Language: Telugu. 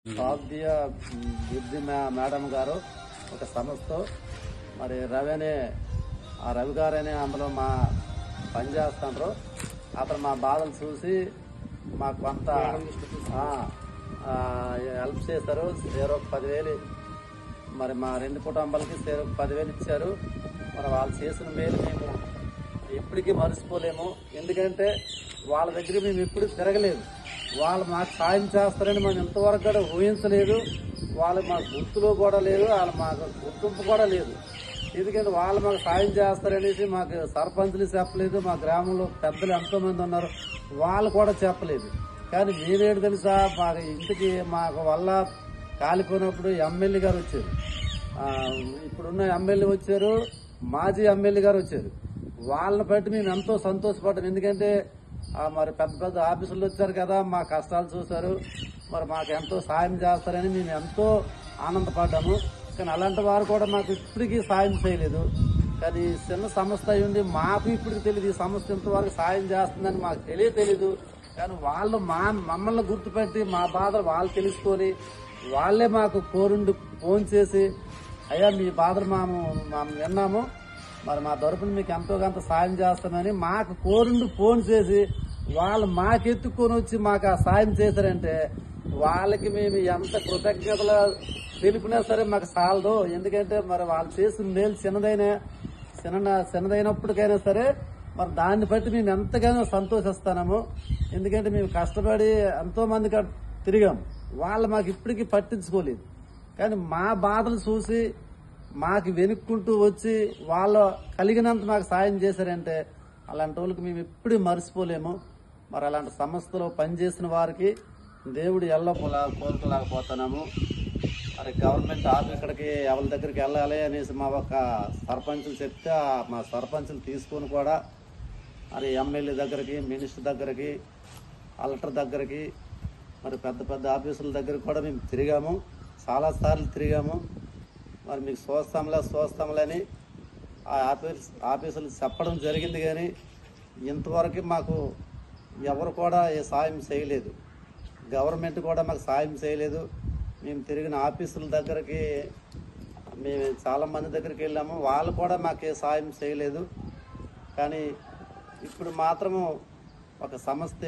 సాధ్య బుద్ధి మేడం గారు ఒక సంస్థ మరి రవి అనే ఆ రవి గారనే అందులో మా పనిచేస్తున్నారు. అతను మా బాధలు చూసి మాకు కొంత హెల్ప్ చేశారు. ఒక 10,000 మరి మా 2 కుటుంబాలకి ఒక 10,000 ఇచ్చారు. మరి వాళ్ళు చేసిన మేలు మేము ఎప్పటికీ మర్చిపోలేము. ఎందుకంటే వాళ్ళ దగ్గర మేము ఎప్పుడు తిరగలేదు. వాళ్ళు మాకు సాయం చేస్తారని మనం ఇంతవరకు కూడా ఊహించలేదు. వాళ్ళు మాకు గుర్తులో కూడా లేదు, వాళ్ళు మాకు గుర్తింపు కూడా లేదు. ఎందుకంటే వాళ్ళు మాకు సాయం చేస్తారనేసి మాకు సర్పంచులు చెప్పలేదు, మా గ్రామంలో పెద్దలు ఎంతో మంది ఉన్నారు, వాళ్ళు కూడా చెప్పలేదు. కానీ మీరేంటి తెలుసా, మాకు ఇంటికి మాకు వల్ల కాలిపోయినప్పుడు ఎమ్మెల్యే గారు వచ్చారు, ఇప్పుడున్న ఎమ్మెల్యే వచ్చారు, మాజీ ఎమ్మెల్యే గారు వచ్చారు. వాళ్ళని బట్టి మేము ఎంతో సంతోషపడ్డాం. ఎందుకంటే మరి పెద్ద పెద్ద ఆఫీసులు వచ్చారు కదా, మా కష్టాలు చూశారు, మరి మాకు ఎంతో సాయం చేస్తారని మేము ఎంతో ఆనందపడ్డాము. కానీ అలాంటి వారు కూడా మాకు ఇప్పటికీ సాయం చేయలేదు. కానీ చిన్న సంస్థ అయి ఉండి మాకు ఇప్పటికి తెలియదు ఈ సంస్థ ఇంతవరకు సాయం చేస్తుందని మాకు తెలీదు. కానీ వాళ్ళు మమ్మల్ని గుర్తుపెట్టి మా బాధలు వాళ్ళు తెలుసుకొని వాళ్ళే మాకు ఫోన్ చేసి, అయ్యా మీ బాధలు మేము విన్నాము, మరి మా తరపున మీకు ఎంతో కొంత సాయం చేస్తామని మాకు ఫోన్ చేసి వాళ్ళు మాకెత్తుకొని వచ్చి మాకు ఆ సాయం చేశారంటే వాళ్ళకి మేము ఎంత కృతజ్ఞతలు తెలిపినా సరే మాకు చాలదు. ఎందుకంటే మరి వాళ్ళు చేసిన మేలు చిన్నదైనప్పటికైనా సరే మరి దాన్ని బట్టి మేము ఎంతగానో సంతోషిస్తున్నాము. ఎందుకంటే మేము కష్టపడి ఎంతో మంది తిరిగాము, వాళ్ళు మాకు ఇప్పటికీ పట్టించుకోలేదు. కానీ మా బాధలు చూసి మాకు వెనుక్కుంటూ వచ్చి వాళ్ళు కలిగినంత మాకు సాయం చేశారంటే అలాంటి వాళ్ళకి మేము ఎప్పుడూ మర్చిపోలేము. మరి అలాంటి సంస్థలో పనిచేసిన వారికి దేవుడు కోరుకోలేకపోతున్నాము. మరి గవర్నమెంట్ ఇక్కడికి ఎవరి దగ్గరికి వెళ్ళాలి అనేసి మా ఒక సర్పంచులు చెప్తే మా సర్పంచులు తీసుకొని కూడా మరి ఎమ్మెల్యే దగ్గరికి, మినిస్టర్ దగ్గరికి, కలెక్టర్ దగ్గరికి, మరి పెద్ద పెద్ద ఆఫీసుల దగ్గరికి కూడా మేము తిరిగాము, చాలాసార్లు తిరిగాము. మరి మీకు చూస్తాంలని ఆ ఆఫీసులు చెప్పడం జరిగింది. కానీ ఇంతవరకు మాకు ఎవరు కూడా ఏ సాయం చేయలేదు, గవర్నమెంట్ కూడా మాకు సాయం చేయలేదు. మేము తిరిగిన ఆఫీసుల దగ్గరికి మేము చాలా మంది దగ్గరికి వెళ్ళాము, వాళ్ళు కూడా మాకు ఏ సాయం చేయలేదు. కానీ ఇప్పుడు మాత్రము ఒక సంస్థ